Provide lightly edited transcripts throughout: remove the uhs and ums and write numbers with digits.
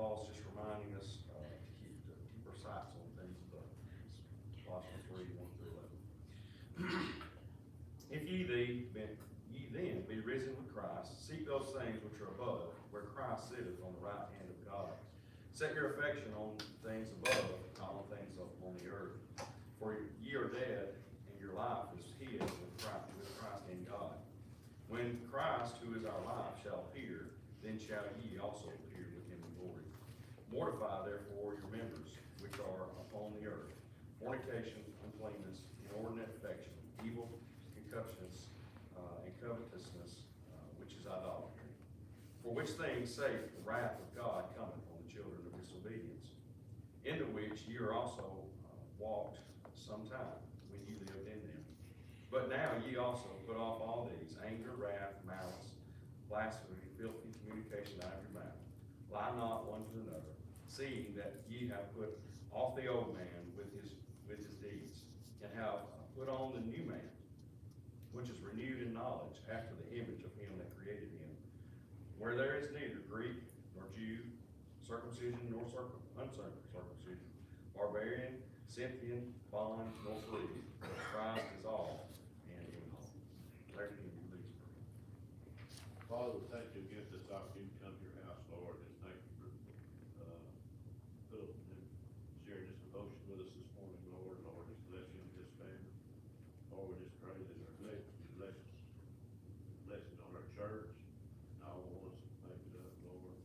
Paul's just reminding us to keep our sights on things above. It's Colossians 3:1-11. If ye then be risen with Christ, seek those things which are above, where Christ sitteth on the right hand of God. Set your affection on things above, not on things on the earth. For ye are dead, and your life is hid with Christ in God. When Christ, who is our life, shall appear, then shall ye also appear with him in glory. Mortify therefore your members which are upon the earth: fornication, uncleanness, inordinate affection, evil, concupiscence, and covetousness, which is idolatry. For which things sake the wrath of God cometh on the children of disobedience, into which ye are also walked sometime, when ye lived in them. But now ye also put off all these: anger, wrath, malice, blasphemy, filthy communication out of your mouth. Lie not one to another, seeing that ye have put off the old man with his deeds, and have put on the new man, which is renewed in knowledge after the image of him that created him, where there is neither Greek nor Jew, circumcision nor uncircumcision, barbarian, Scythian, bond, nor free, but Christ is all and in all. Larry, can you please pray? Father, we thank you again for this opportunity to come to your house, Lord, and thank you for Philip and sharing this devotion with us this morning, Lord. Lord, just bless you and his family. Lord, we just pray that our blessings on our church and all the ones that make it up, Lord.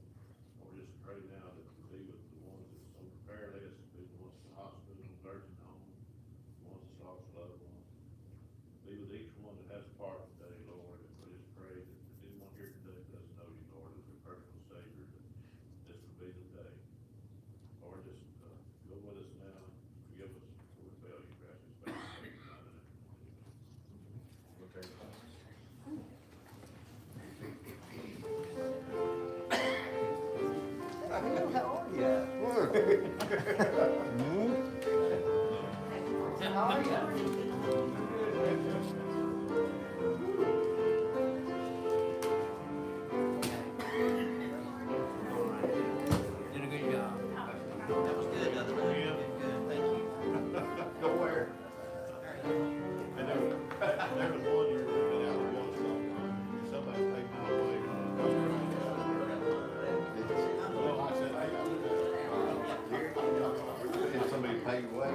Lord, just pray now that you be with the ones that's on the prayer list, be the ones in the hospital, nursing home, the ones that's lost loved ones. Be with each one that has a part today, Lord, and we just pray that if anyone here today doesn't know you, Lord, as their personal Savior, that this will be the day. Lord, just go with us now, forgive us for we fail you, grant us faith. Okay. How are you? How are you? Did a good job. That was good, other than Yeah. good, thank you. Go where? And there was one year, been out there once, somebody paid my way. Well, I said, hey, Did somebody pay you way?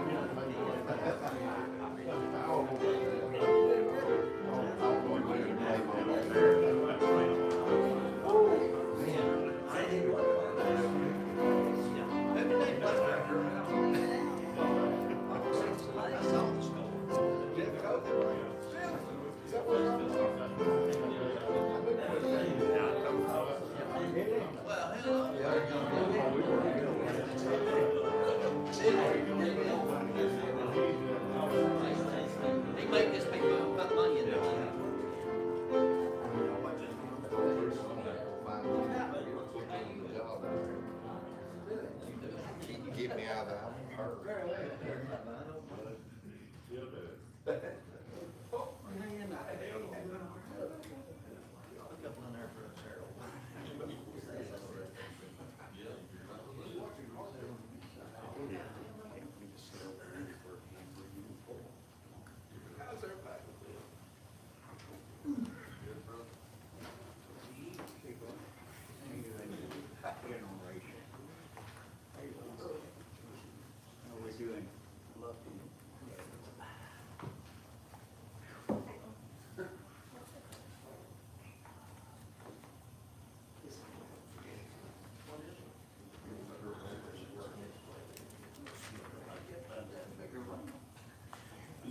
They make this big put money in there. Get me out of that. still do it. A couple in there for us, Harold. How's everybody? How we doing?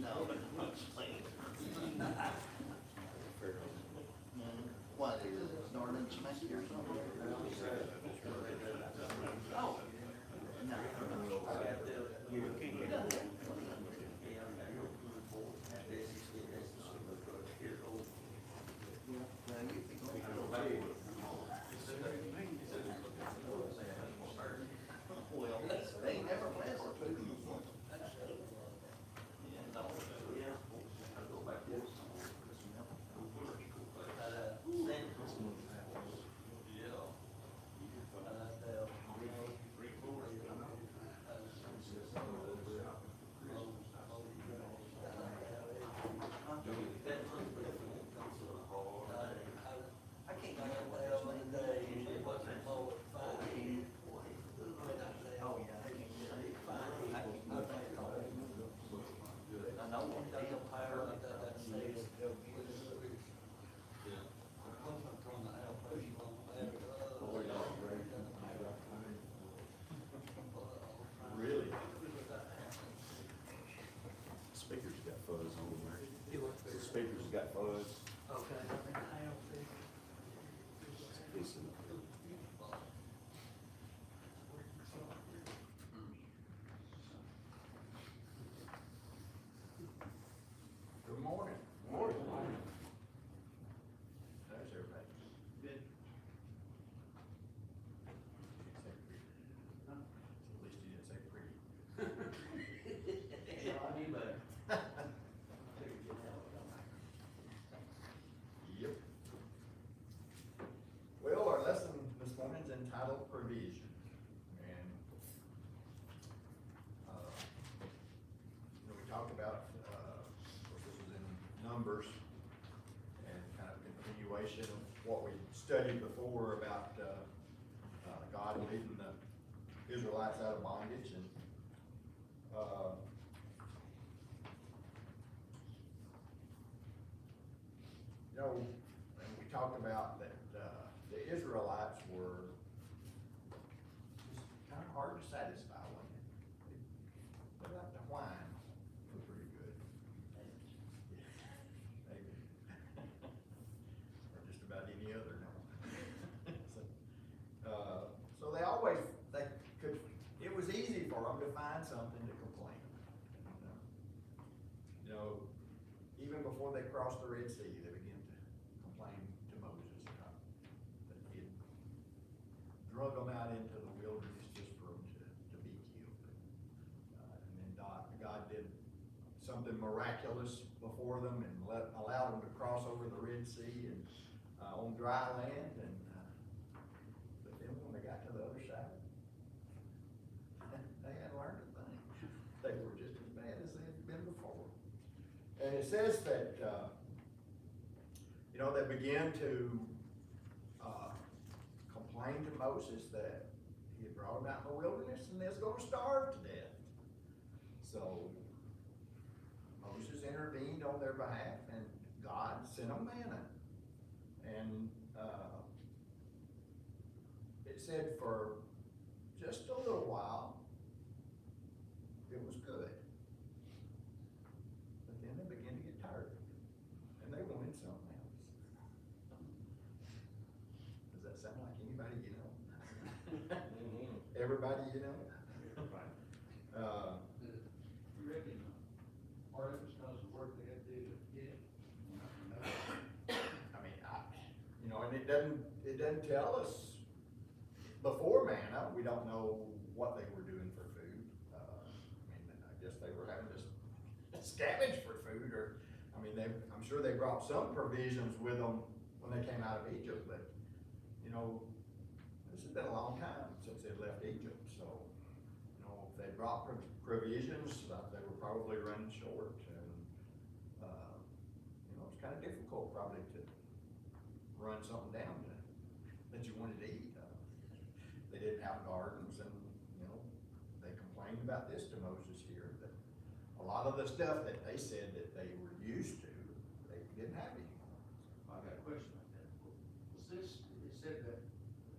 No, but it's not clean. What, is it starting to smack you or something? Oh. Well, they ain't never blessed the food. got fuzz. Okay. Good morning. Morning. There's everybody. Good. At least you didn't say pretty. Yeah, I knew better. Yep. Well, our lesson this morning is entitled Provision. And, we talked about, of course, this is in Numbers, and kind of continuation of what we studied before about, God leading the Israelites out of bondage, and, and we talked about that, the Israelites were just kind of hard to satisfy, wasn't it? They like to whine for pretty good. Maybe. Or just about any other, no. So they always, it was easy for them to find something to complain about. Even before they crossed the Red Sea, they began to complain to Moses about that he had drug them out into the wilderness just for them to be killed. And then God did something miraculous before them and allowed them to cross over the Red Sea and on dry land. And but then when they got to the other side, they had learned a thing. They were just as bad as they had been before. And it says that, they began to complain to Moses that he had brought them out in the wilderness and they was going to starve to death. So Moses intervened on their behalf and God sent them manna. And it said for just a little while, it was good. But then they began to get tired and they wanted something else. Does that sound like anybody you know? Everybody you know? You reckon, part of it's because of the work they had to do to get it? I mean, and it doesn't tell us before manna. We don't know what they were doing for food. I guess they were having to scavenge for food, or, I'm sure they brought some provisions with them when they came out of Egypt, but, this has been a long time since they left Egypt, so, if they brought provisions, they were probably running short, and, it's kind of difficult probably to run something down that you wanted to eat. They didn't have gardens, and, they complained about this to Moses here, that a lot of the stuff that they said that they were used to, they didn't have anymore. I got a question about that. Was this, it said that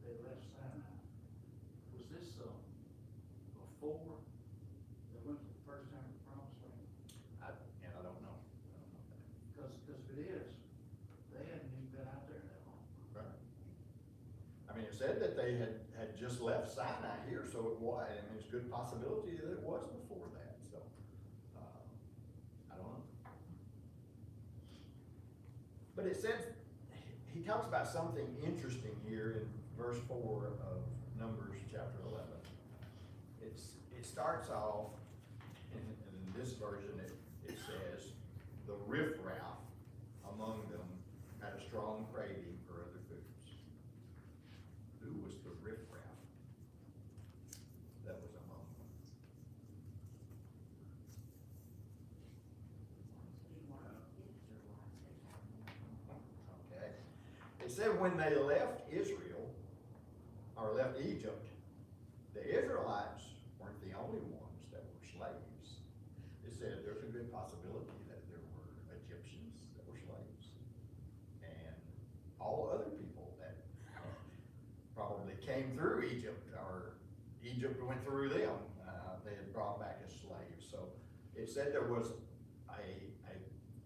they left Sinai, was this, before they went for the first time to the promised land? I don't know. Cause if it is, they hadn't even been out there that long. Right. It said that they had just left Sinai here, so it was, it's a good possibility that it was before that, so, I don't know. But it says, he talks about something interesting here in verse 4 of Numbers chapter 11. It starts off, in this version, it says, the riffraff among them had a strong craving for other foods. Who was the riffraff that was among them? Okay. It said when they left Israel, or left Egypt, the Israelites weren't the only ones that were slaves. It said there's a good possibility that there were Egyptians that were slaves. And all other people that probably came through Egypt, or Egypt went through them, they had brought back as slaves. So it said there was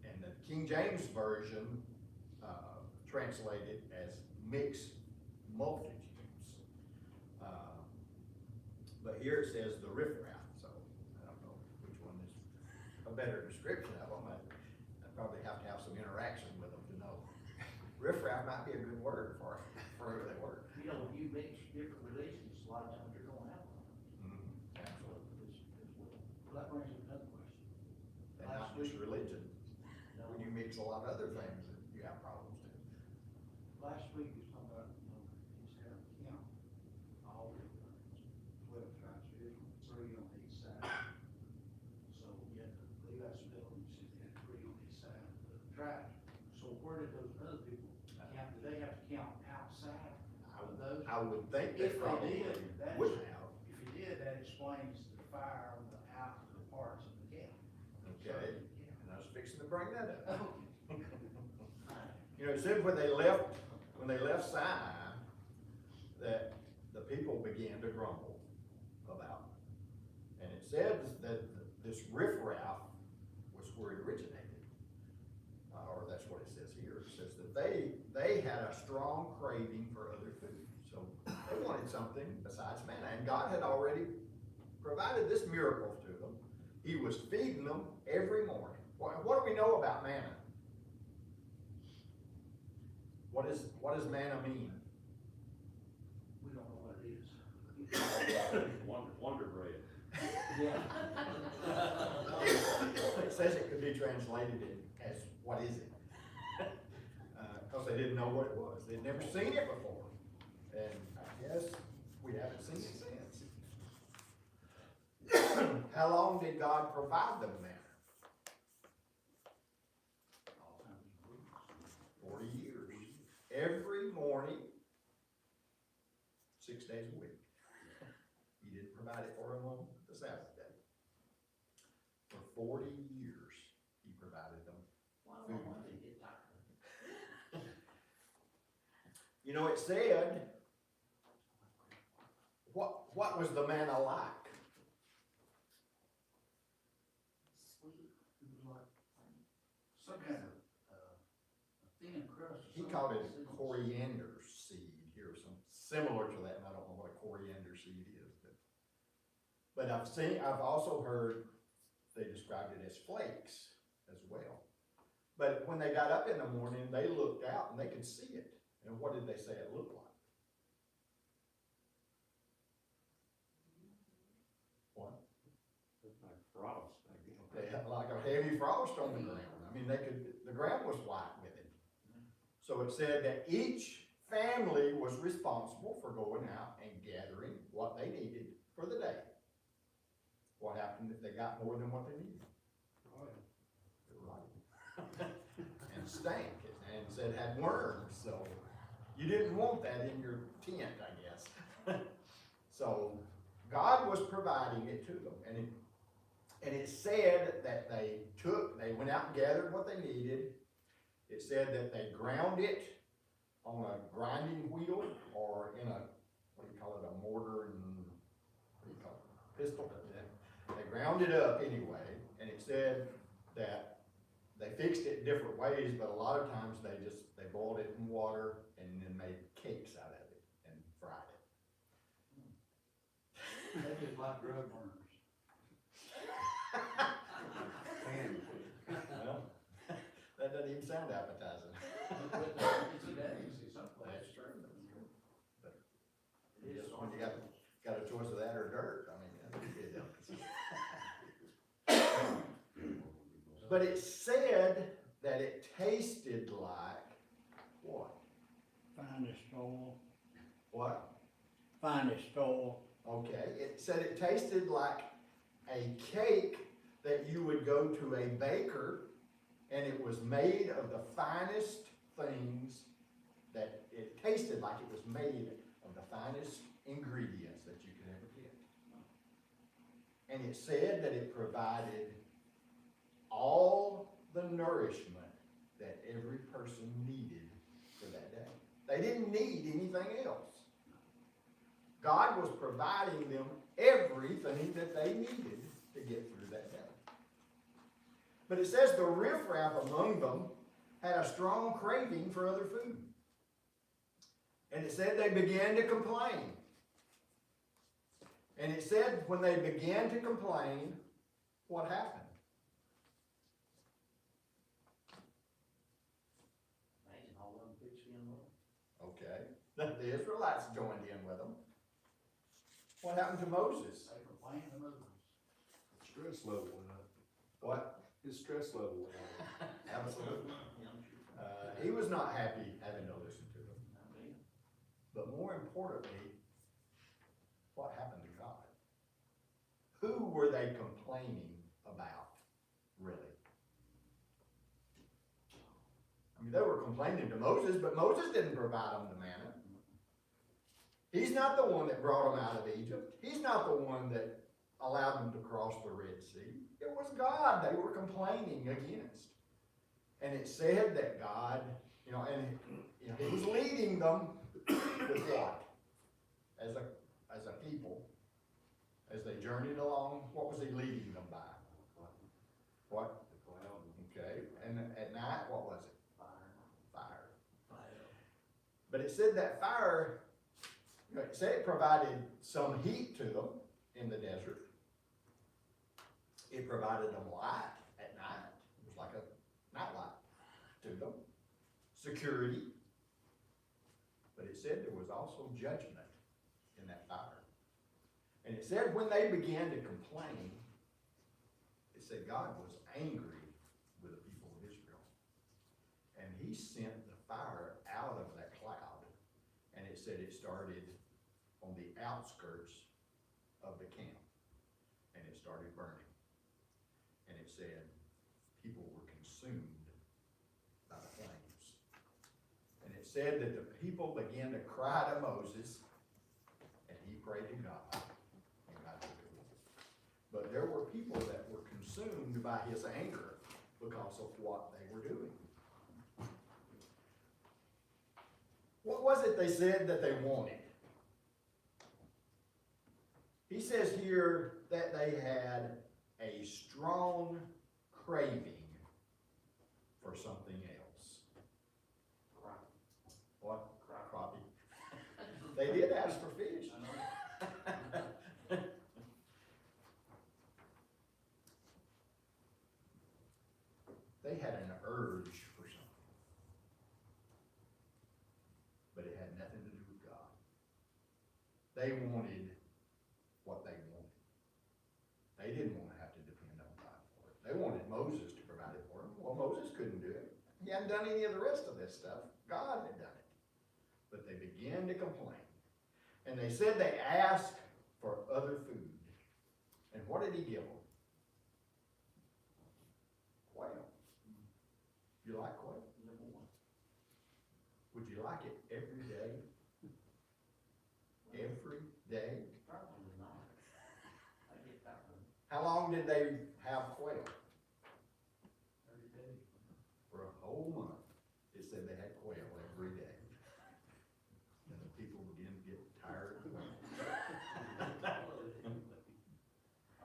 and the King James Version, translated as mixed multitudes. But here it says the riffraff, so I don't know which one is a better description of them. I'd probably have to have some interaction with them to know. Riffraff might be a good word for who they were. You know, when you mix different religions, a lot of times you're gonna have one. Absolutely. Well, that brings up another question. And not just religion. When you mix a lot of other things, you have problems too. Last week, we was talking about, you know, he's having a count, all the 12 tribes of Israel, 3 on each side. So, yeah, Levi's bill, you said they had 3 on each side of the tribe. So where did those other people count? Do they have to count outside of those? I would think they If they probably did, that would is- have. If you did, that explains the fire on the out of the parts of the camp. Okay, and I was fixing to bring that up. Okay. You know, it said when they left Sinai, that the people began to grumble about it. And it says that this riffraff was where it originated. Or that's what it says here. It says that they had a strong craving for other food. So they wanted something besides manna. And God had already provided this miracle to them. He was feeding them every morning. What do we know about manna? What does manna mean? We don't know what it is. Wonder bread. Yeah. It says it could be translated as, what is it? Because they didn't know what it was. They'd never seen it before. And I guess we haven't seen it since. How long did God provide them manna? 40 years. Every morning, 6 days a week. He didn't provide it for them on the Sabbath day. For 40 years, he provided them. You know, it said, what was the manna like? Sweet. It was like some kind of, a thin crust. He called it coriander seed here, some similar to that, and I don't know what a coriander seed is, but I've also heard they described it as flakes as well. But when they got up in the morning, they looked out and they could see it. And what did they say it looked like? What? It's like frost, I guess. They had like a heavy frost on the ground. I mean, the ground was white with it. So it said that each family was responsible for going out and gathering what they needed for the day. What happened if they got more than what they needed? Right. And stank, and said it had worms, so you didn't want that in your tent, I guess. So God was providing it to them, and it said that they went out and gathered what they needed. It said that they ground it on a grinding wheel or in a, what do you call it, a mortar and, what do you call it, pistol? They ground it up anyway, and it said that they fixed it different ways, but a lot of times they boiled it in water and then made cakes out of it and fried it. They just like drug worms. Well, that doesn't even sound appetizing. It's a day, see, someplace. That's true. But just when you got a choice of that or dirt, I mean, that's a good delicacy. But it said that it tasted like what? Finest oil, What? finest oil. Okay, it said it tasted like a cake that you would go to a baker, and it was made of the finest things, that it tasted like it was made of the finest ingredients that you could ever get. And it said that it provided all the nourishment that every person needed for that day. They didn't need anything else. God was providing them everything that they needed to get through that day. But it says the riffraff among them had a strong craving for other food. And it said they began to complain. And it said when they began to complain, what happened? Imagine all of them pitched in with them. Okay. The Israelites joined in with them. What happened to Moses? They complained to Moses. Stress level went up. What? His stress level went up. Absolutely. Yeah, I'm sure. He was not happy having to listen to them. I mean, But more importantly, what happened to God? Who were they complaining about, really? I mean, they were complaining to Moses, but Moses didn't provide them the manna. He's not the one that brought them out of Egypt. He's not the one that allowed them to cross the Red Sea. It was God they were complaining against. And it said that God, He was leading them with what? As a people, as they journeyed along, what was He leading them by? What? The cloud. Okay, and at night, what was it? fire. Fire. But it said that fire, it said it provided some heat to them in the desert. It provided them light at night. It was like a night light to them. Security. But it said there was also judgment in that fire. And it said when they began to complain, it said God was angry with the people of Israel. And He sent the fire out of that cloud. And it said it started on the outskirts of the camp. And it started burning. And it said people were consumed by the flames. And it said that the people began to cry to Moses, and he prayed to God, and God took it away. But there were people that were consumed by his anger because of what they were doing. What was it they said that they wanted? He says here that they had a strong craving for something else. What? Crappie. They did ask for fish. I know. They had an urge for something. But it had nothing to do with God. They wanted what they wanted. They didn't want to have to depend on God for it. They wanted Moses to provide it for them. Well, Moses couldn't do it. He hadn't done any of the rest of this stuff. God had done it. But they began to complain. And they said they asked for other food. And what did He give them? Quail. You like quail? Number one. Would you like it every day? Every day? Probably not. I get that one How long did they have quail? every day. For a whole month. It said they had quail every day. And the people began to get tired of quail. I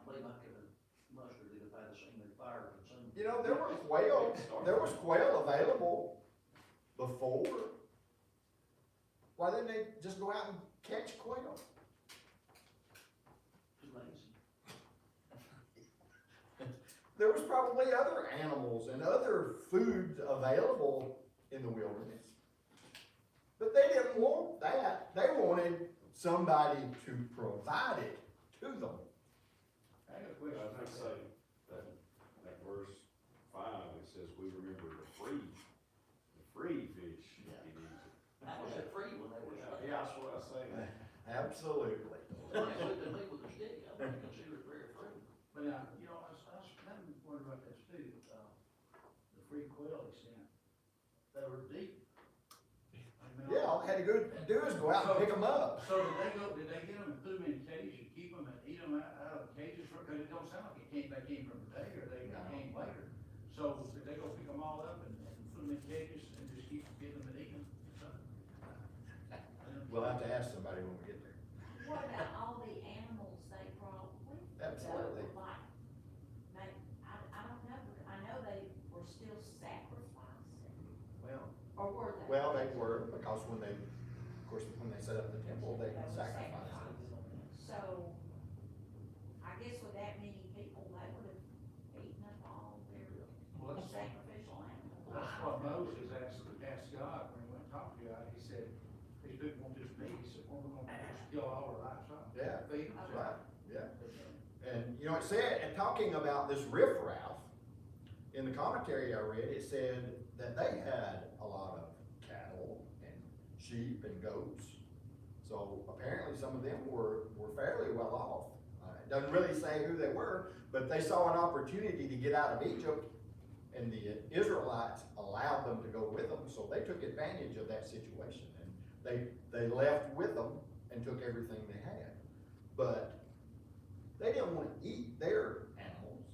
believe I could have mustered it if I'd have seen the fire consumed. You know, there was quail available before. Why didn't they just go out and catch quail? Too lazy. There was probably other animals and other foods available in the wilderness. But they didn't want that. They wanted somebody to provide it to them. I got a I question. was gonna say, that verse 5, it says, we remember the free fish in Egypt. That was a free one, that was. Yeah, that's what I say. Absolutely. They looked at me with a stick, I wouldn't consider it very free. But, you know, I kind of wondered about this too, the free quail they sent, they were deep. Yeah, all they had to go do is go out and pick them up. So did they get them and put them in a cage and keep them and eat them out of cages? Because it don't sound like they came from the day, or they No. came later. So did they go pick them all up and put them in cages and just keep getting them and eating them? We'll have to ask somebody when we get there. What about all the animals they brought with them? Absolutely. Like, I don't know, I know Well, they were, because when they, of course, when they set up the temple, they sacrificed it. So, I guess with that many people, they would have eaten up all their Well, that's sacrificial animals. what Moses asked God when he went to talk to God. He said, these people won't just me. He said, well, we're gonna just kill all our livestock. Yeah. Feed them. Right, yeah. And, you know, it said, and talking about this riffraff, in the commentary I read, it said that they had a lot of cattle and sheep and goats. So apparently some of them were fairly well off. It doesn't really say who they were, but they saw an opportunity to get out of Egypt, and the Israelites allowed them to go with them, so they took advantage of that situation. And they left with them and took everything they had. But they didn't want to eat their animals.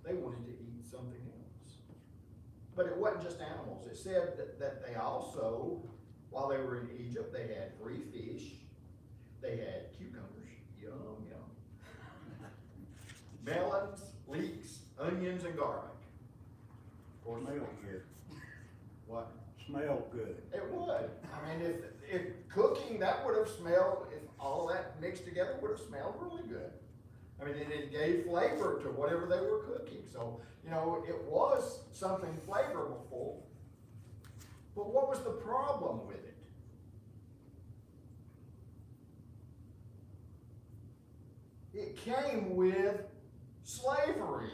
They wanted to eat something else. But it wasn't just animals. It said that they also, while they were in Egypt, they had 3 fish, they had cucumbers, yum, melons, leeks, onions, and garlic. Of course, Smell good. what? Smell good. It would. I mean, if cooking, that would have smelled, if all that mixed together would have smelled really good. I mean, and it gave flavor to whatever they were cooking. So, you know, it was something flavorful. But what was the problem with it? It came with slavery.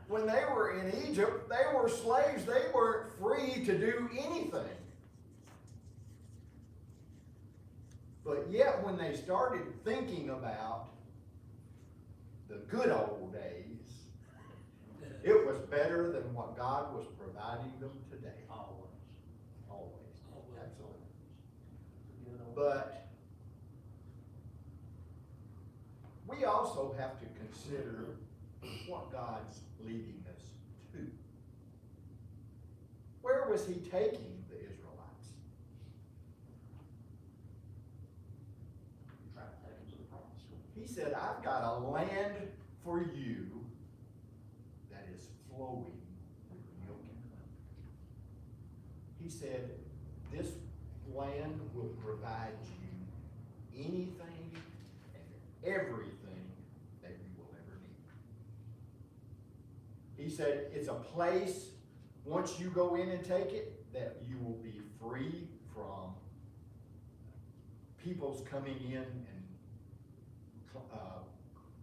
When they were in Egypt, they were slaves. They weren't free to do anything. But yet, when they started thinking about the good old days, it was better than what God was providing them today. Always. Absolutely. But we also have to consider what God's leading us to. Where was he taking the Israelites? He said, I've got a land for you that is flowing with milk and honey. He said, this land will provide you anything and everything that you will ever need. He said, it's a place, once you go in and take it, that you will be free from people's coming in and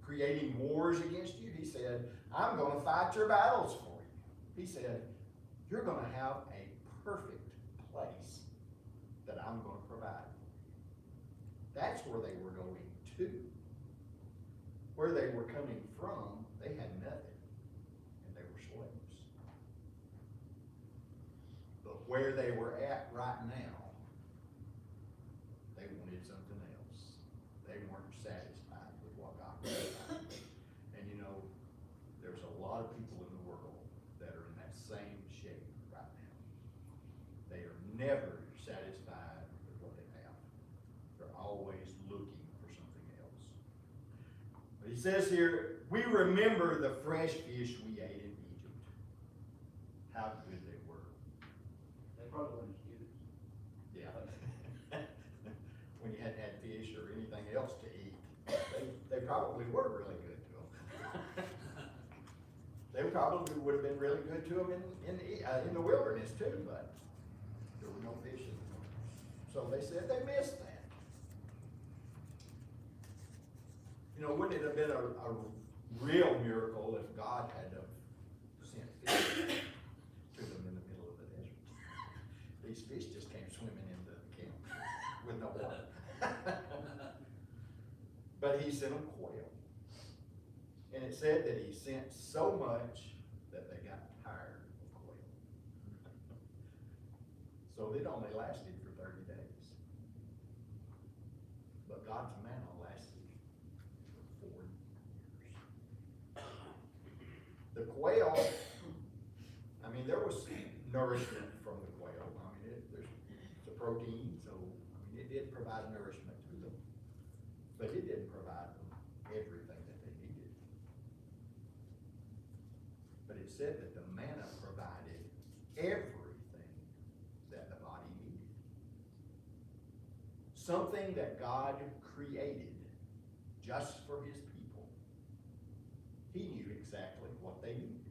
creating wars against you. He said, I'm going to fight your battles for you. He said, you're going to have a perfect place that I'm going to provide for you. That's where they were going to. Where they were coming from, they had nothing, and they were slaves. But where they were at right now, they wanted something else. They weren't satisfied with what God provided. And you know, there's a lot of people in the world that are in that same shape right now. They are never satisfied with what they have. They're always looking for something else. But he says here, we remember the fresh fish we ate in Egypt. How good they were. They probably wouldn't use it. Yeah. When you hadn't had fish or anything else to eat, they probably were really good to them. They probably would have been really good to them in the wilderness too, but there were no fish in the wilderness. So they said they missed that. You know, wouldn't it have been a real miracle if God had sent fish to them in the middle of the desert? These fish just came swimming into the camp with no water. But he sent them quail. And it said that he sent so much that they got tired of quail. So it only lasted for 30 days. But God's manna lasted for 40 years. The quail, I mean, there was nourishment from the quail. I mean, it's a protein, so I mean, it did provide nourishment to them. But it didn't provide them everything that they needed. But it said that the manna provided everything something that God created just for his people. He knew exactly what they needed,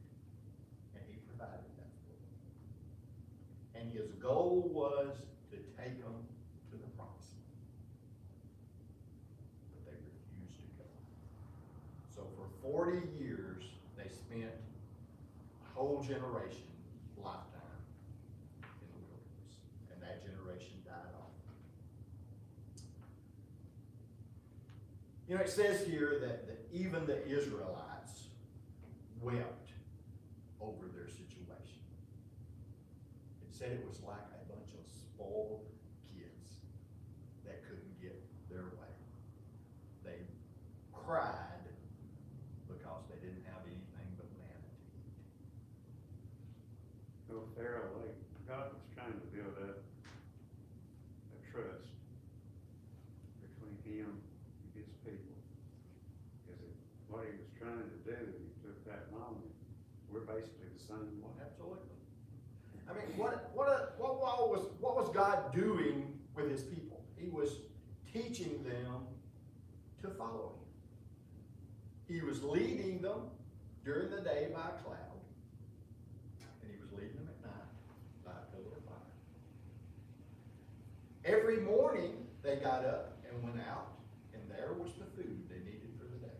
and he provided that for them. And his goal was to take them to the promised land. But they refused to go. So for 40 years, they spent a whole generation, lifetime, in the wilderness. And that generation died off. You know, it says here that even the Israelites wept over their situation. It said it was like a bunch of spoiled kids that couldn't get their way. They cried because they didn't have anything but manna to eat. Well, Pharaoh, God was trying to build up a trust between him and his people. Because what he was trying to do, he took that moment, we're basically the same way. Absolutely. I mean, what was God doing with his people? He was teaching them to follow him. He was leading them during the day by a cloud, and he was leading them at night by a pillar of fire. Every morning they got up and went out, and there was the food they needed for the day.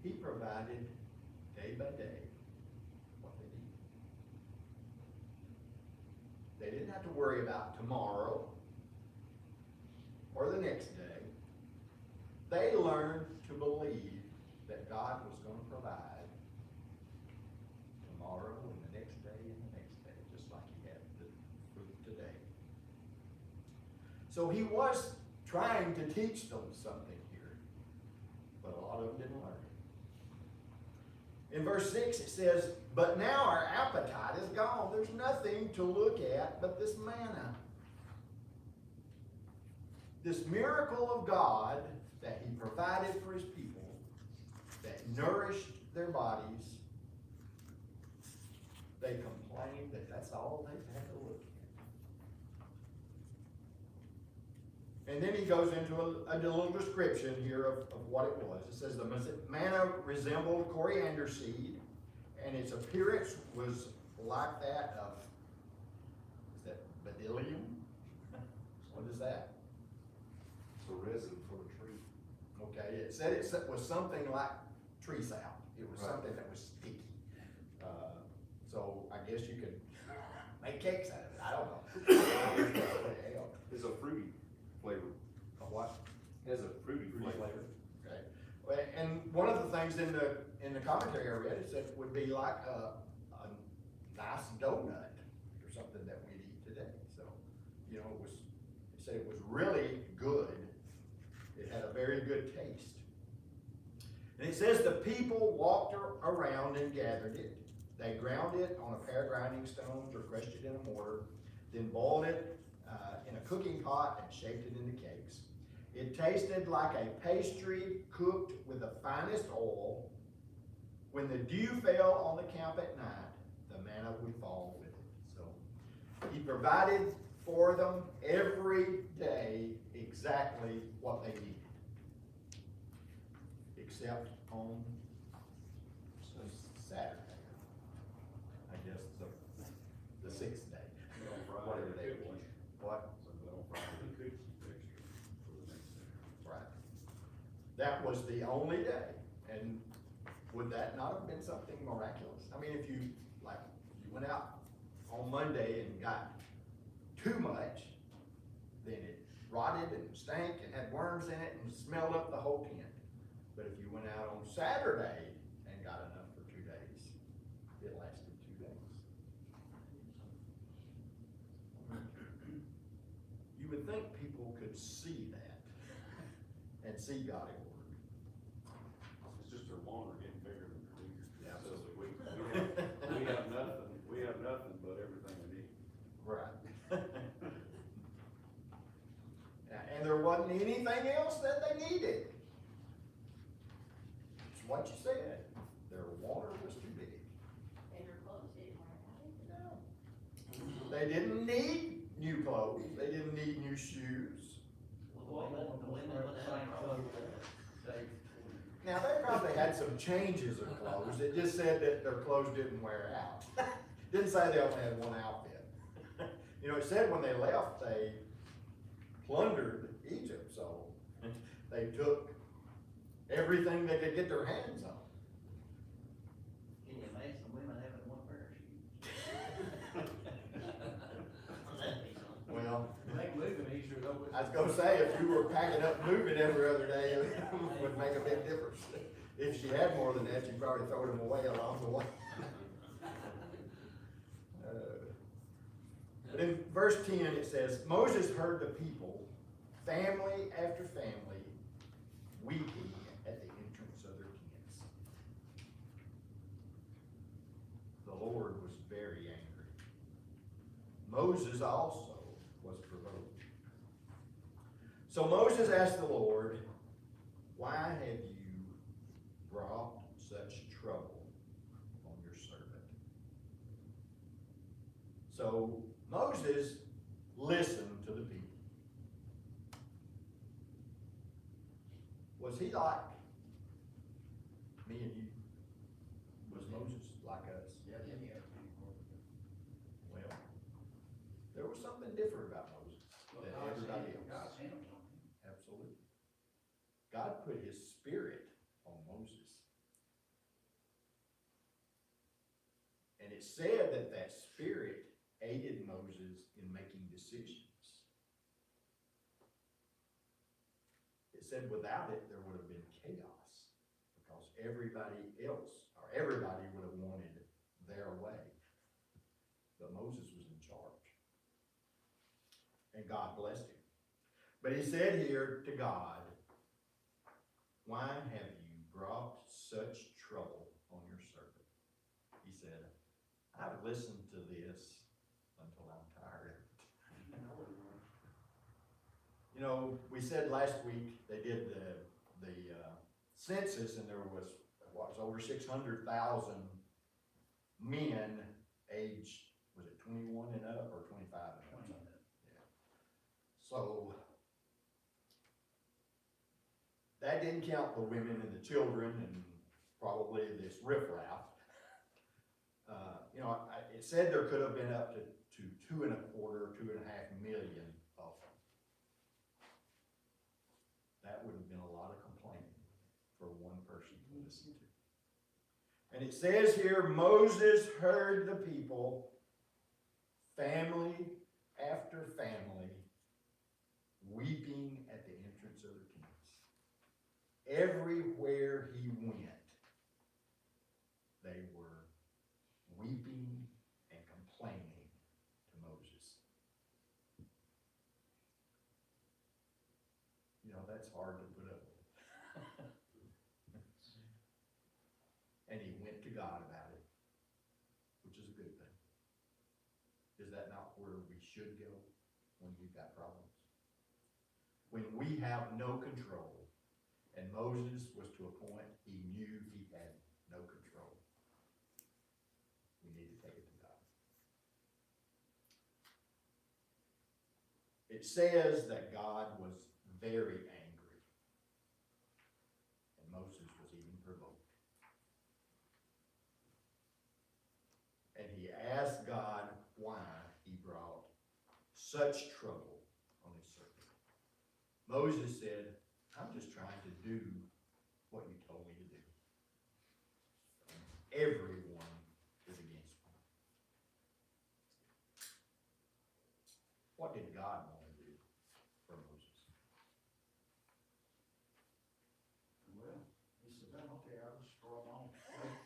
He provided day by day what they needed. They didn't have to worry about tomorrow or the next day. They learned to believe that God was going to provide tomorrow and the next day and the next day, just like he had for today. So he was trying to teach them something here, but a lot of them didn't learn it. In verse 6 it says, "But now our appetite is gone." There's nothing to look at but this manna. This miracle of God that he provided for his people, that nourished their bodies, they complained that that's all they had to look at. And then he goes into a little description here of what it was. It says the manna resembled coriander seed, and its appearance was like that of, is that bdellium? What is that? It's a resin for the tree. Okay, it said it was something like tree sap. It was Right. something that was sticky. So I guess you could make cakes out of it. I don't know. It's a fruity flavor. A what? It has a fruity flavor. Okay. Well, and one of the things in the commentary I read, it said it would be like a nice donut or something that we'd eat today. So, you know, it said it was really good. It had a very good taste. And it says the people walked around and gathered it. They ground it on a pair of grinding stones or crushed it in a mortar, then boiled it in a cooking pot and shaped it into cakes. It tasted like a pastry cooked with the finest oil. When the dew fell on the camp at night, the manna would fall with it. So he provided for them every day exactly what they needed. Except on Saturday. I guess the sixth day. Whatever day it was. What? Right. That was the only day. And would that not have been something miraculous? I mean, if you went out on Monday and got too much, then it rotted and stank and had worms in it and smelled up the whole tent. But if you went out on Saturday and got enough for 2 days, it lasted 2 days. You would think people could see that and see God at work. It's just their water getting bigger than their ears. Yeah, So we have nothing but everything we need. Right. And there wasn't anything else that they needed. It's what you said. Their water was too big. And their clothes didn't wear out. They didn't need new clothes, they didn't need new shoes. The women wear the same clothes they. Now, they probably had some changes of clothes, it just said that their clothes didn't wear out. Didn't say they only had one outfit. You know, it said when they left, they plundered Egypt, so they took everything they could get their hands on. Can you imagine the women having one pair of shoes? Well, Make moving easier though. I was gonna say, if you were packing up moving every other day, it would make a big difference. If she had more than that, she'd probably throw them away along the way. But in verse 10, it says, Moses heard the people, family after family, weeping at the entrance of their tents. The Lord was very angry. Moses also was provoked. So Moses asked the Lord, why have you brought such trouble on your servant? So Moses listened to the people. Was he like me and you? Was Moses like us? Yeah, yeah. Well, there was something different about Moses than everybody else. God's hands on him. Absolutely. God put his spirit on Moses. And it said that that spirit aided Moses in making decisions. It said without it, there would have been chaos because everybody else, or everybody would have wanted their way. But Moses was in charge. And God blessed him. But he said here to God, why have you brought such trouble on your servant? He said, I've listened to this until I'm tired of it. You know, we said last week they did the census, and there was over 600,000 men aged, was it 21 and up or 25 and up? Yeah. So that didn't count the women and the children and probably this riffraff. You know, it said there could have been up to 2.25, 2.5 million of them. That would have been a lot of complaining for one person to listen to. And it says here, Moses heard the people, family after family, weeping at the entrance of their tents. Everywhere he went, they were weeping and complaining to Moses. You know, that's hard to put up with. And he went to God about it, which is a good thing. Is that not where we should go when we've got problems? When we have no control, and Moses was to a point he knew he had no control. We need to take it to God. It says that God was very angry, and Moses was even provoked. And he asked God why he brought such trouble on his servant. Moses said, I'm just trying to do what you told me to do. And everyone is against me. What did God want to do for Moses? Well, he said, okay, I'll destroy them all.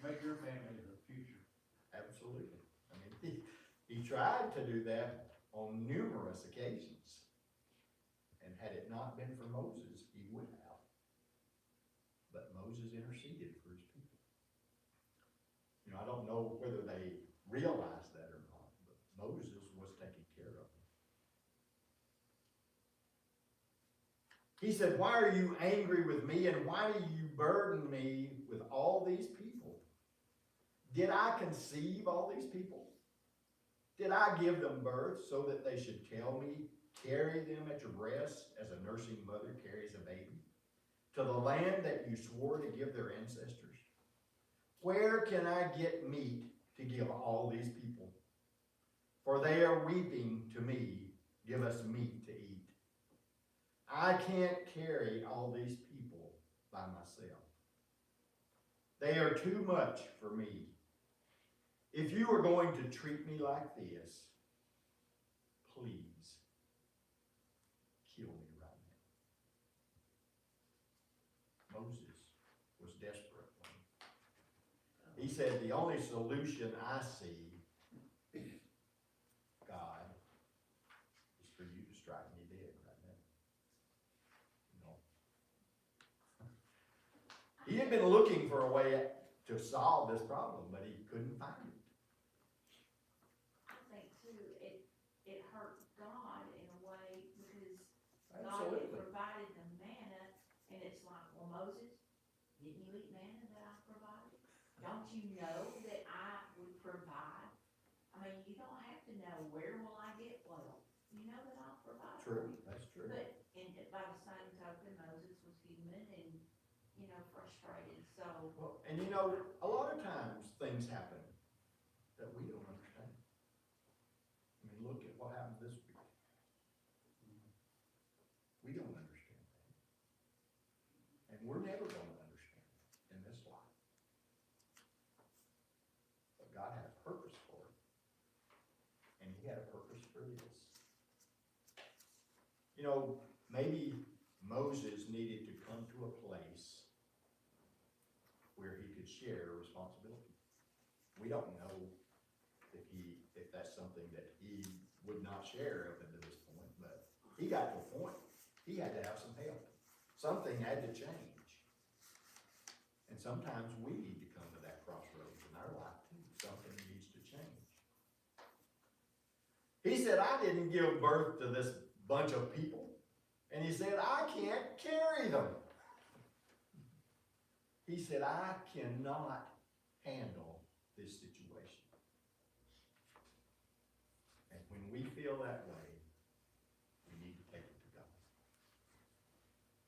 Make your family the future. Absolutely. I mean, he tried to do that on numerous occasions. And had it not been for Moses, he would have. But Moses interceded for his people. You know, I don't know whether they realized that or not, but Moses was taking care of them. He said, why are you angry with me, and why do you burden me with all these people? Did I conceive all these people? Did I give them birth so that they should tell me, carry them at your breast as a nursing mother carries a baby, to the land that you swore to give their ancestors? Where can I get meat to give all these people? For they are weeping to me, give us meat to eat. I can't carry all these people by myself. They are too much for me. If you are going to treat me like this, please kill me right now. Moses was desperate. He said, the only solution I see, God, is for you to strike me dead right now. You know. He had been looking for a way to solve this problem, but he couldn't find it. I think too, it hurt God in a way because God had Absolutely. provided the manna, and it's like, well, Moses, didn't you eat manna that I provided? Don't you know that I would provide? I mean, you don't have to know where will I get well. You know that I'll provide for True, you. that's true. But, and by the same token, Moses was human and, frustrated, so. Well, and you know, a lot of times things happen that we don't understand. I mean, look at what happened this week. We don't understand that. And we're never going to understand it in this life. But God had a purpose for it. And he had a purpose for this. You know, maybe Moses needed to come to a place where he could share responsibility. We don't know if that's something that he would not share up until this point, but he got to a point. He had to have some help. Something had to change. And sometimes we need to come to that crossroads in our life too. Something needs to change. He said, I didn't give birth to this bunch of people. And he said, I can't carry them. He said, I cannot handle this situation. And when we feel that way, we need to take it to God.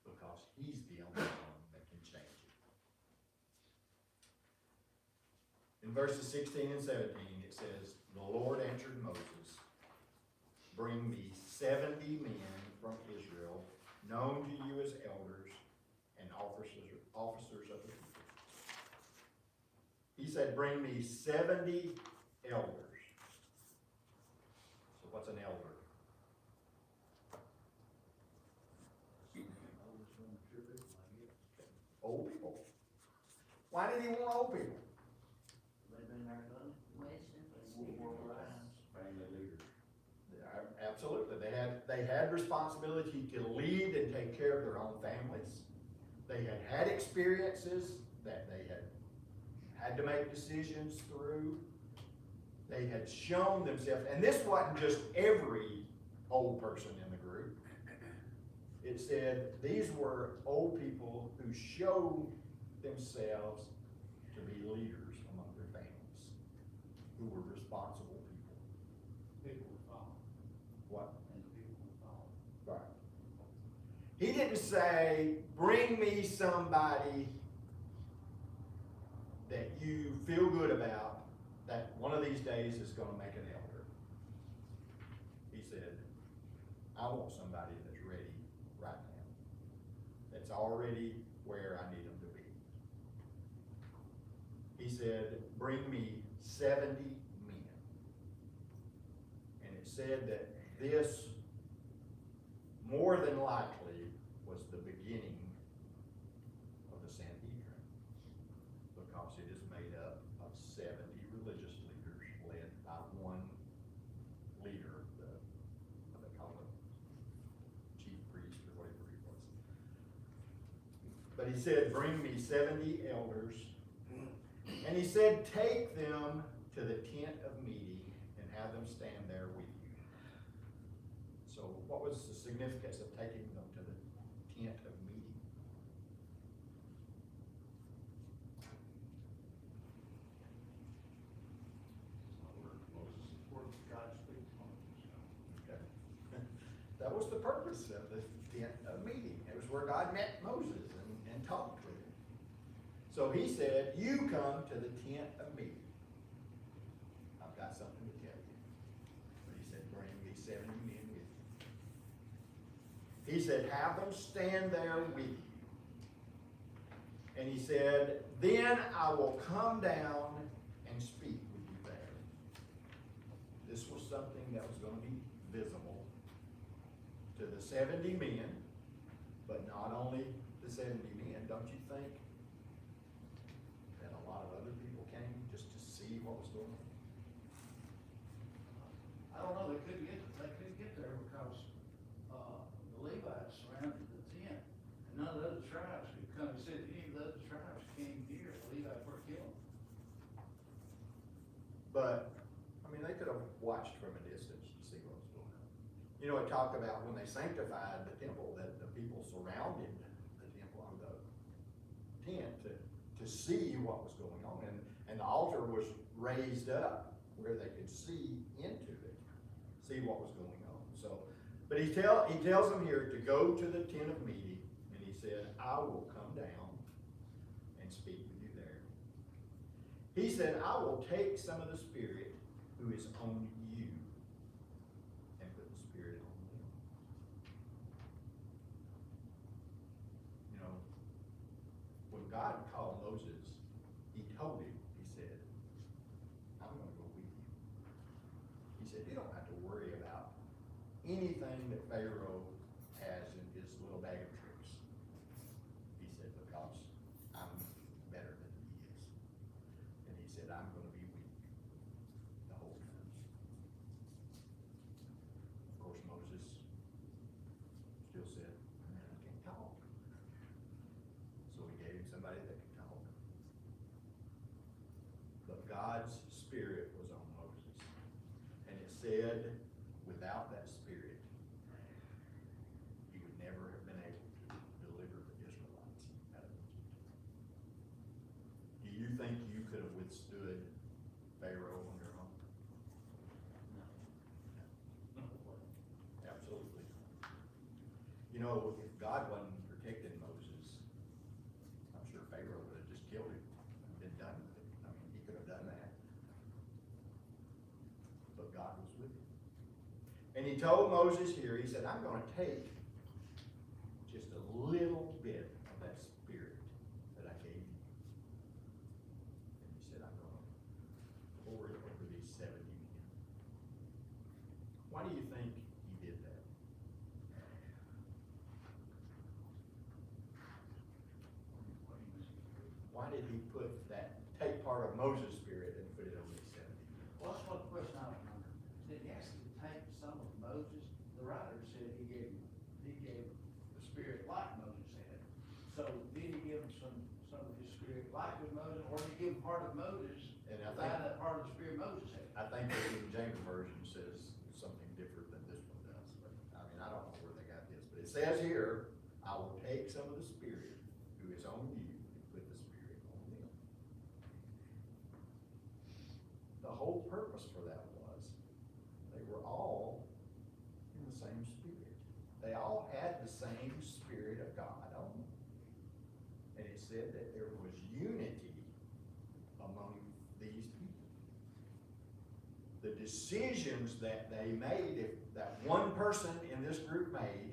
Because he's the only one that can change it. In verses 16 and 17, it says, the Lord answered Moses, bring me 70 men from Israel, known to you as elders and officers of the people. He said, bring me 70 elders. So what's an elder? Old people. Why did he want old people? They've been there, done Wisdom, Family leaders. Absolutely. They had responsibility to lead and take care of their own families. They had experiences that they had to make decisions through. They had shown themselves, and this wasn't just every old person in the group. It said these were old people who showed themselves to be leaders among their families, who were responsible people. People would follow, What? and the people would follow. Right. He didn't say, bring me somebody that you feel good about, that one of these days is going to make an elder. He said, I want somebody that's ready right now, that's already where I need them to be. He said, bring me 70 men. And it said that this, more than likely, was the beginning of the Sanhedrin, because it is made up of 70 religious leaders led by one leader, what they call it, chief priest or whatever he was. But he said, bring me 70 elders. And he said, take them to the tent of meeting and have them stand there with you. So what was the significance of taking them to the tent of meeting? Moses. Where God That was the purpose of the tent of meeting. It was where God met Moses and talked with him. So he said, you come to the tent of meeting. I've got something to tell you. But he said, bring these 70 men with you. He said, have them stand there with you. And he said, then I will come down and speak with you there. This was something that was going to be visible to the 70 men, but not only the 70 men. Don't you think that a lot of other people came just to see what was going on? I don't know, they couldn't get there because, the Levites surrounded the tent, and none of the other tribes could come. He said, if any of the other tribes came here, the Levites were killed. But, I mean, they could have watched from a distance to see what was going on. You know, it talked about when they sanctified the temple, that the people surrounded the temple on the tent to see what was going on. And the altar was raised up where they could see into it, see what was going on. So, but he tells them here to go to the tent of meeting, and he said, I will come down and speak with you there. He said, I will take some of the Spirit who is on you and put the Spirit on them. You know, when God called Moses, he told him, he said, I'm going to go with you. He said, you don't have to worry about anything that Pharaoh has in his little bag of tricks. He said, because I'm better than he is. And he said, I'm going to be weak the whole time. Of course, Moses still said, man, I can't talk. So he gave him somebody that could talk. But God's Spirit was on Moses. And it said, without that Spirit, he would never have been able to deliver the Israelites out of Egypt. Do you think you could have withstood Pharaoh on your own? No. Absolutely. You know, if God wasn't protecting Moses, I'm sure Pharaoh would have just killed him and been done with it. I mean, he could have done that. But God was with him. And he told Moses here, he said, I'm going to take just a little bit of that Spirit that I gave you. And he said, I'm going to pour it over these 70 men. Why do you think he did that? Why did he take part of Moses' Spirit and put it over these 70 men? Well, that's one question I was wondering. Did he actually take some of Moses? The writer said he gave the Spirit like Moses had. So did he give him some of his Spirit like with Moses, or did he give him part of Moses, And I without think, that part of the Spirit Moses had? I think the King James Version says something different than this one does. But, I mean, I don't know where they got this, but it says here, I will take some of the Spirit who is on you and put the Spirit on them. The whole purpose for that was they were all in the same Spirit. They all had the same Spirit of God on them. And it said that there was unity among these people. The decisions that they made, if that one person in this group made,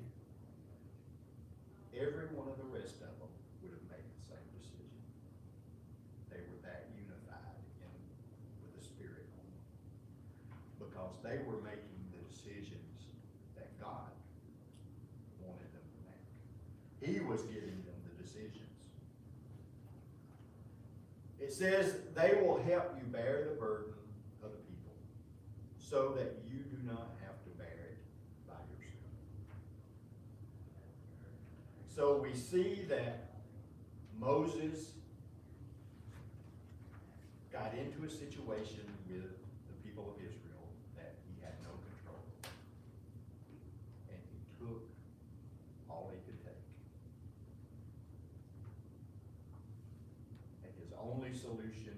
every one of the rest of them would have made the same decision. They were that unified with the Spirit on them. Because they were making the decisions that God wanted them to make. He was giving them the decisions. It says, they will help you bear the burden of the people, so that you do not have to bear it by yourself. So we see that Moses got into a situation with the people of Israel that he had no control over. And he took all he could take. And his only solution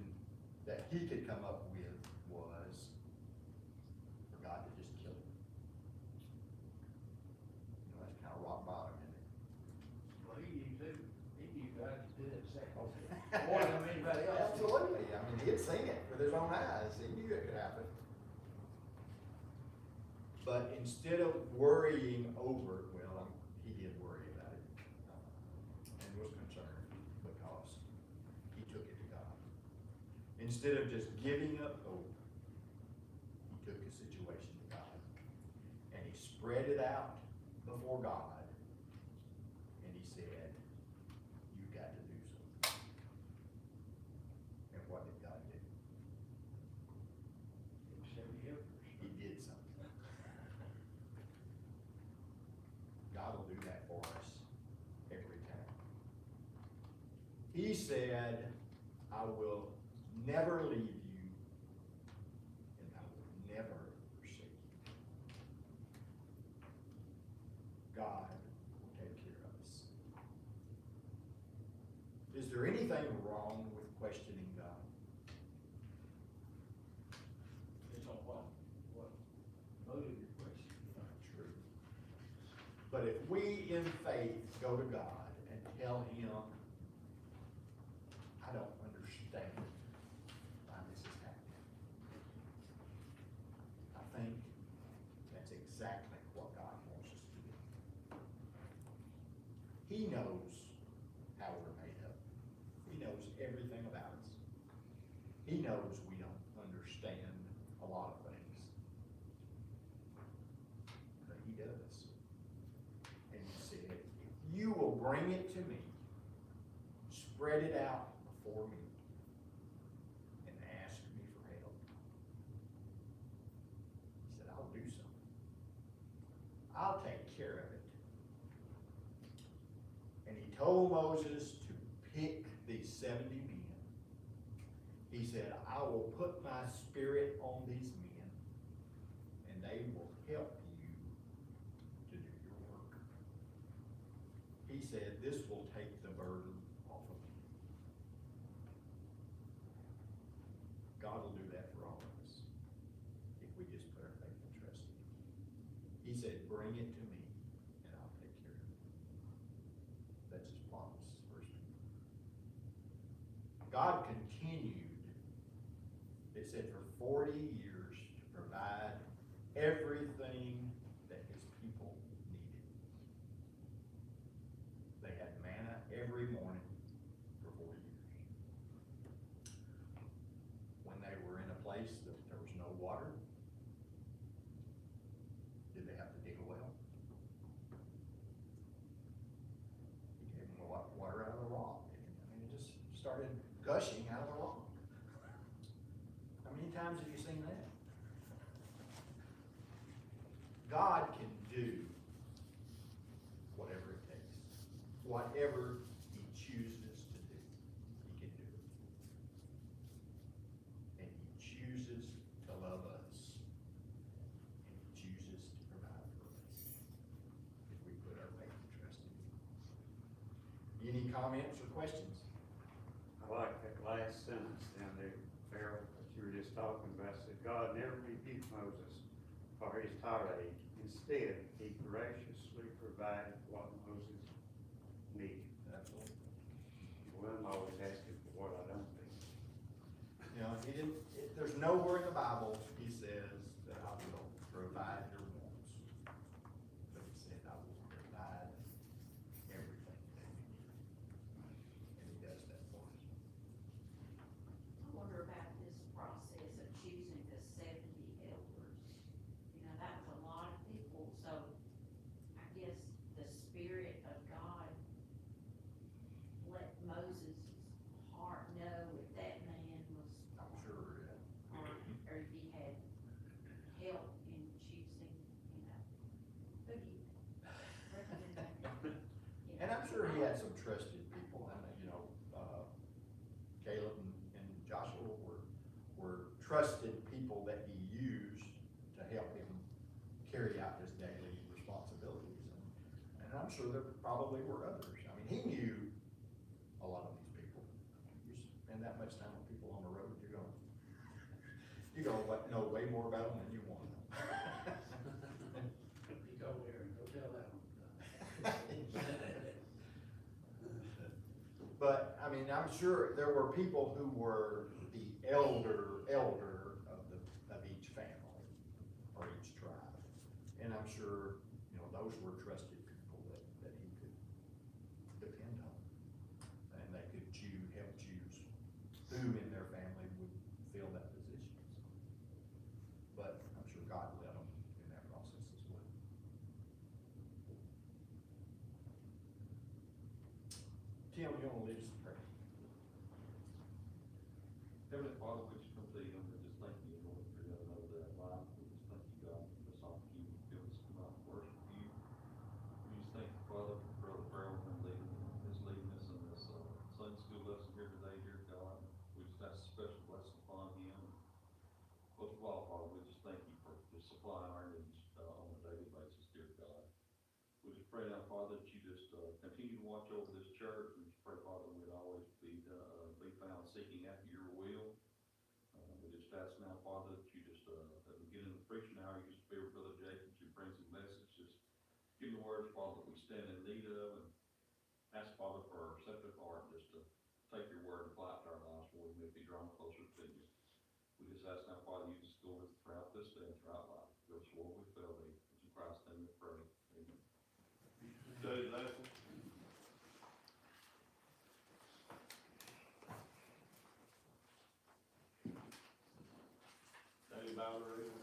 that he could come up with was for God to just kill him. instead of worrying over, well, he did worry about it, and was concerned because he took it to God. Instead of just giving up hope, he took the situation to God. And he spread it out before God. And he said, "You've got to do something." And what did God do? He did something. God will do that for us every time. He said, "I will never leave you, and I will never forsake you." God will take care of us. Is there anything wrong with questioning God? It's on what motive your question. Not true. But if we in faith go to God and tell him, "I don't understand why this is happening," I think that's exactly what God wants us to do. He knows how we're made up. He knows everything about us. He knows we don't understand a lot of things. But he does. And he said, "If you will bring it to me, spread it out before me, and ask me for help," he said, "I'll do something. I'll take care of it." And he told Moses to pick these 70 men. He said, "I will put my spirit on these men, and they will help you to do your work." He said, "This will take the burden off of you." God will do that for all of us if we just put our faith and trust in him. He said, "Bring it to me, and I'll take care of it." That's his promise, 1 Peter. God continued, it said, for 40 years to provide everything that his people needed. They had manna every morning for 40 years. When they were in a place that there was no water, did they have to dig a well? He gave them water out of the rock. I mean, it just started gushing out of the rock. How many times have you seen that? God can do whatever it takes. Whatever he chooses to do, he can do it. And he chooses to love us. And he chooses to provide for us. If we put our faith and trust in him. Any comments or questions? I like that last sentence down there, Farrell, that you were just talking about. It said, God never rebuked Moses for his tirade. Instead, he graciously provided what Moses needed. Absolutely. Well, I'm always asking for what I don't need. You know, he didn't, there's nowhere in the Bible he says that I will provide your wants. But he said, I will provide everything that you need. And he does that for us. I wonder about this process of choosing the 70 elders. You know, that was a lot of people, so I guess the Spirit of God let Moses' heart know if that man was, I'm sure, or if he had help in choosing, you know, who do you recommend that? You And know, I'm sure he had some trusted people, and, Caleb and Joshua were trusted people that he used to help him carry out his daily responsibilities. And I'm sure there probably were others. I mean, he knew a lot of these people. You spend that much time with people on the road, you're gonna know way more about them than you want to know. You go there and go tell that one. But, I mean, I'm sure there were people who were the elder of each family or each tribe. And I'm sure, you know, those were trusted people that he could depend on. And they could help choose who in their family would fill that position. But I'm sure God led them in that process as well. Tim, you wanna lead us in prayer? Heavenly Father, we just come to you and we just thank you, Lord, for another life. We just thank you, God, for this opportunity to be able to come out and worship you. We just thank you, Father, for Brother Farrell and leading us in this Sunday school lesson here today, dear God. We just ask a special blessing upon him. Most of all, Father, we just thank you for just supplying our needs on a daily basis, dear God. We just pray now, Father, that you just continue to watch over this church. We just pray, Father, we'd always be found seeking after your will. We just ask now, Father, that you just, at the beginning of the preaching hour, you just be with Brother Jacob, you bring some message, just give the words, Father, that we stand in need of, and ask, Father, for our receptive heart, just to take your word and apply it to our lives, where we may be drawn closer to you. We just ask now, Father, you just go with us throughout this day and throughout life. Give us what we feel thee. In Christ's name we pray. Amen. Today's lesson. Daily Bible reading.